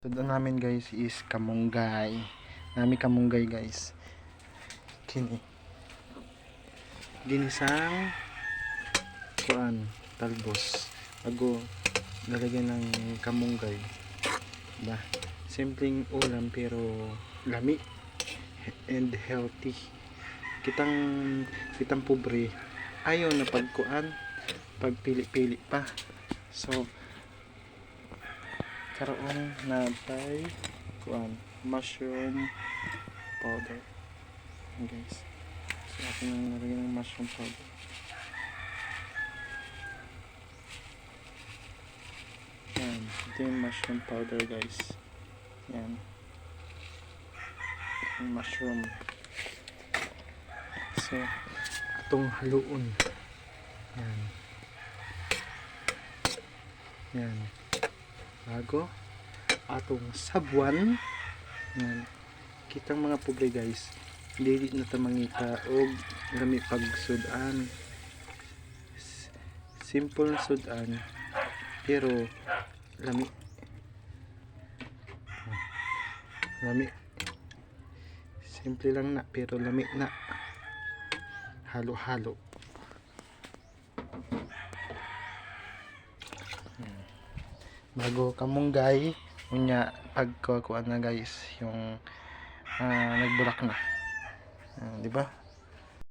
Tudon namin guys is kamunggay. Nami kamunggay guys. Kini. Ginisang kuan talbos. Bago lalagyan ng kamunggay. Diba? Simpleng ulam pero lami and healthy. Kitang pobre ayaw na pagkuan, pagpili-pili pa. So karoon natay kuan mushroom powder guys. So atin nang nalagyan ng mushroom powder. Yan, ito yung mushroom powder guys. Yan yung mushroom. So atong haluon. Yan yan bago atong sabuan. Yan kitang mga pobre guys, dili na ta mangita og lami pagsudan. Simple na sudan pero lami simple lang na pero lami na halo-halo. Bago kamunggay unya pagkukuan na guys yung nagbulak na, di ba?